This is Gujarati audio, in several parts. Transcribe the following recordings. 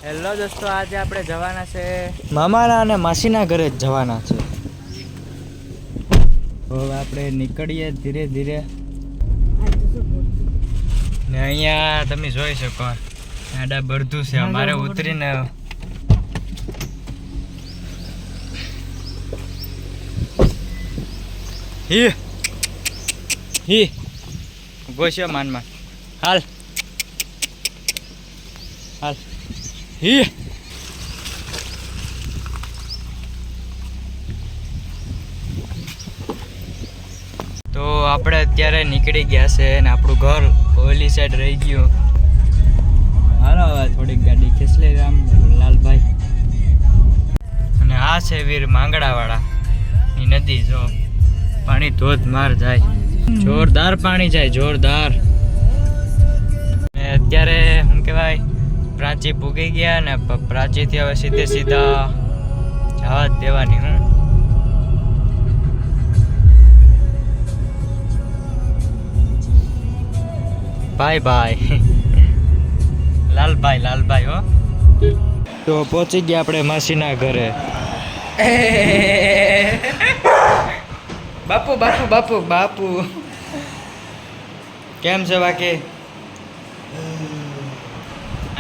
હેલો દોસ્તો, આજે આપણે જવાના છે મામાના અને માસીના ઘરે જવાના છે. હવે આપણે નીકળીએ ધીરે ધીરે. ને અહીંયા તમે જોઈ શકો આડા બળધું છે. અમારે ઉતરીને હી ગોશ્યો માનમાં હાલ હાલ હી તો આપણે અત્યારે નીકળી ગયા છે અને આપણું ઘર ઓલી સાઈડ રહી ગયું. હાલો હવે થોડીક ગાડી ખેંચલે રામ લાલભાઈ. અને આ છે વીર માંગડાવાળા ની નદી. જો પાણી ધોધમાર જાય, જોરદાર પાણી જાય, જોરદાર. અત્યારે શું કહેવાય, પ્રાચી પૂગી ગયા ને પ્રાચીથી હવે સીધે સીધા જવા જ દેવાની. હું બાય બાય લાલભાઈ લાલભાઈ હો. તો પહોંચી ગયા આપણે માસીના ઘરે. બાપુ બાપુ બાપુ બાપુ કેમ છે બાકી?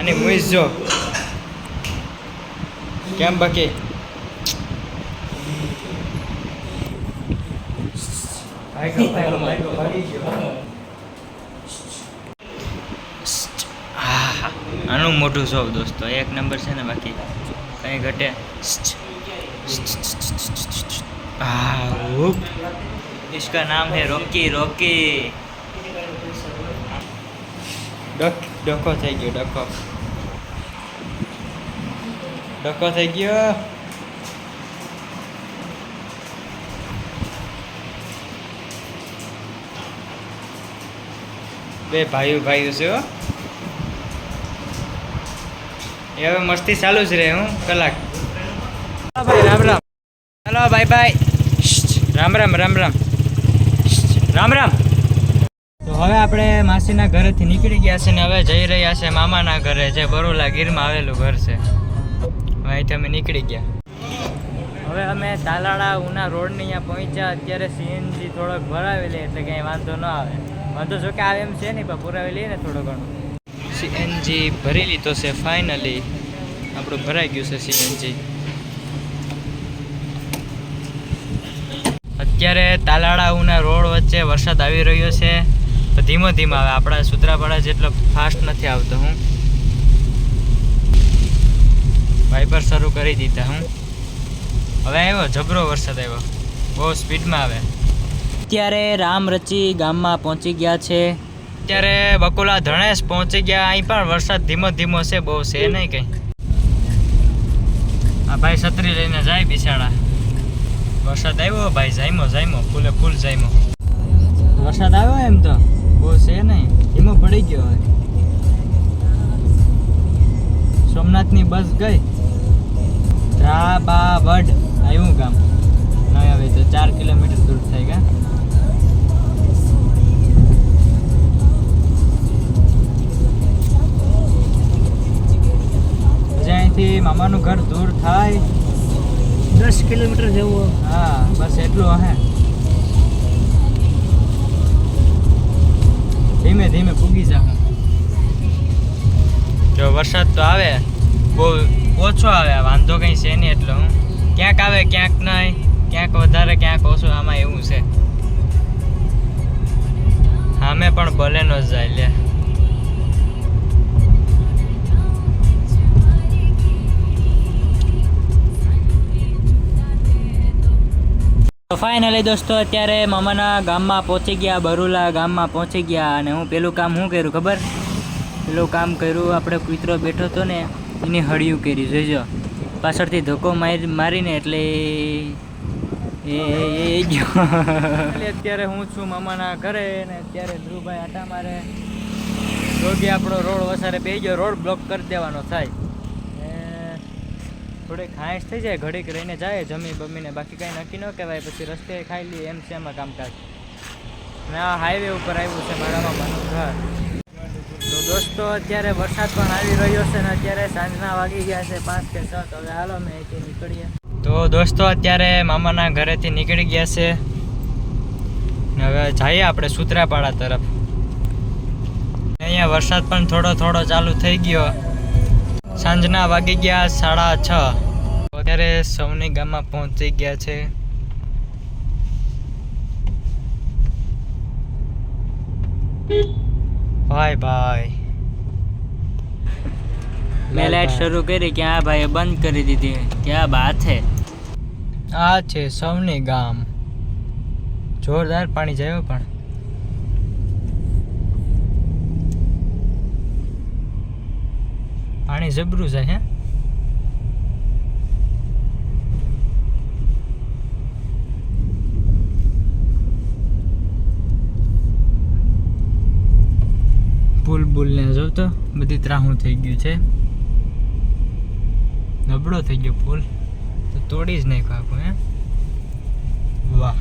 અને મુઈસ જો કેમ બાકી? આનું મોટું શોખ દોસ્તો, એક નંબર છે ને, બાકી કઈ ઘટે. इसका नाम है रॉकी. रॉकी ડખો થઈ ગયો, ડખો થઈ ગયો. બે ભાઈઓ છે હો. એ હવે મસ્તી ચાલુ જ રહે. હું કલાક. ભાઈ Ram Ram. Hello bye bye. Ram Ram Ram Ram Ram Ram. તો હવે આપણે માસીના ઘરેથી નીકળી ગયા છે ને હવે જઈ રહ્યા છે મામાના ઘરે, જે બરોલા ગીરમાં આવેલું ઘર છે. હવે અહીંથી અમે નીકળી ગયા. હવે અમે તાલાળા ઉના રોડની અહીંયા પહોંચ્યા. અત્યારે સીએનજી થોડોક ભરાવેલી એટલે કંઈ વાંધો ન આવે. વાંધો જો કે આવે એમ છે નહીં, પણ પુરાવી લઈએ ને થોડો ઘણો. સીએનજી ભરી લીધો છે ફાઇનલી. આપણું ભરાઈ ગયું છે સીએનજી. અત્યારે તાલાળા ઉના રોડ વચ્ચે વરસાદ આવી રહ્યો છે, તો ધીમો ધીમો આવે. આપણા સૂત્રાપાડા જેટલો ફાસ્ટ નથી આવતો. હું વાઇપર શરૂ કરી દીધા. હું હવે આવ્યો જબરો વરસાદ આવ્યો, બહુ સ્પીડમાં આવે. અત્યારે રામરચી ગામમાં પહોંચી ગયા છે. અત્યારે બકુલા ધણેશ પહોંચી ગયા. અહીં પણ વરસાદ ધીમો ધીમો છે, બહુ છે નહીં કંઈ. આ ભાઈ છત્રી લઈને જાય બિસાડા. વરસાદ આવ્યો ભાઈ, જાયમો ફૂલે ફૂલ જાયમો. વરસાદ આવ્યો એમ તો બહુ છે નહીં, ધીમો પડી ગયો. હવે સોમનાથની બસ ગઈ. રાબાવડ આવ્યું ગામ. નહીં હવે તો 4 કિલોમીટર દૂર થઈ ગયા. અહીંથી મામાનું ઘર દૂર થાય 10 કિલોમીટર જેવું. હા બસ એટલું હે. ધીમે ધીમે પૂગી જાઉં. જો વરસાદ તો આવે, બહુ ઓછો આવે, વાંધો કંઈ છે નહીં. એટલે હું ક્યાંક આવે ક્યાંક નહીં, ક્યાંક વધારે ક્યાંક ઓછું. આમાં એવું છે. સામે પણ બલેનો જ જાય લે. તો ફાઇનલી દોસ્તો અત્યારે મામાના ગામમાં પહોંચી ગયા, બરુલા ગામમાં પહોંચી ગયા. અને હું પેલું કામ શું કર્યું ખબર? પેલું કામ કર્યું, આપણે કૂતરો બેઠો હતો ને એની હળિયું કરી. જોઈજો પાછળથી ધક્કો મારીને એટલે એ ગયો. અત્યારે હું છું મામાના ઘરે ને અત્યારે ધ્રુવભાઈ આટા મારે. રોગી આપણો રોડ વસારે બે ગયો, રોડ બ્લોક કરી દેવાનો થાય. થોડીક ખાંસ થઈ જાય, ઘડીક રહીને જાય જમી બમીને, બાકી કાંઈ નક્કી ન કહેવાય. પછી રસ્તે ખાઈ લઈએ એમ છે એમાં કામકાજ. અને આ હાઈવે ઉપર આવ્યું છે મારા મામાનું ઘર. તો દોસ્તો અત્યારે વરસાદ પણ આવી રહ્યો છે ને અત્યારે સાંજના વાગી ગયા છે 5 કે 6. તો હવે હાલો અમે અહીંથી નીકળીએ. તો દોસ્તો અત્યારે મામાના ઘરેથી નીકળી ગયા છે ને હવે જઈએ આપણે સૂત્રાપાડા તરફ. અહીંયા વરસાદ પણ થોડો થોડો ચાલુ થઈ ગયો. સાંજના વાગી ગયા 6:30. અત્યારે સૌની ગામમાં પહોંચી ગયા છે. ભાઈ ભાઈ મેં લાઈટ શરૂ કરી કે આ ભાઈએ બંધ કરી દીધી. ક્યાં બાત છે. આ છે સૌની ગામ. જોરદાર પાણી જાય પણ. પાણી જબરું છે હે. પુલ બુલ ને જો તો બધી ત્રાહું થઈ ગયું છે. નબળો થઈ ગયો પુલ તો તોડી જ નાખ્યો આખો હે. વાહ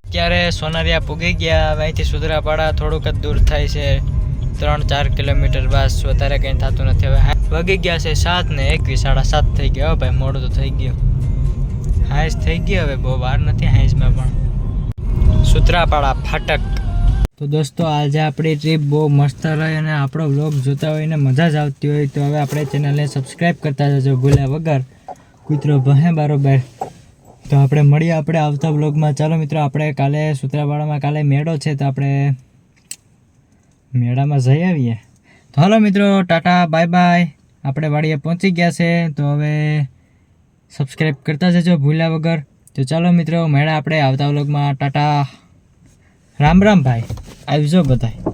અત્યારે સોનારિયા પૂગી ગયા. હવે અહીંથી સુત્રાપાડા થોડુંક જ દૂર થાય છે, 3-4 કિલોમીટર. બસ વધારે કંઈ થતું નથી. હવે વાગી ગયા છે 7:21, 7:30 થઈ ગયા. ભાઈ મોડું તો થઈ ગયું. હાઈસ થઈ ગયો. હવે બહુ વાર નથી હાઈસમાં પણ. સુત્રાપાડા ફાટક. તો દોસ્તો આજે આપણી ટ્રીપ બહુ મસ્ત રહી અને આપણો વ્લોગ જોતા હોય ને મજા જ આવતી હોય તો હવે આપણે ચેનલને સબસ્ક્રાઈબ કરતા જજો ભૂલ્યા વગર. કૂતરો ભહે બરોબર. તો આપણે મળીએ આપણે આવતા વ્લોગમાં. ચાલો મિત્રો, આપણે કાલે સુત્રાપાડામાં કાલે મેળો છે તો આપણે મેળામાં જઈ આવીએ. તો હાલો મિત્રો, ટાટા બાય બાય. આપણે વાડીએ પહોંચી ગયા છે તો હવે સબસ્ક્રાઈબ કરતા જજો ભૂલ્યા વગર. તો ચાલો મિત્રો, મેળા આપણે આવતા વ્લોગમાં. ટાટા રામ રામ ભાઈ. આવજો બધાય.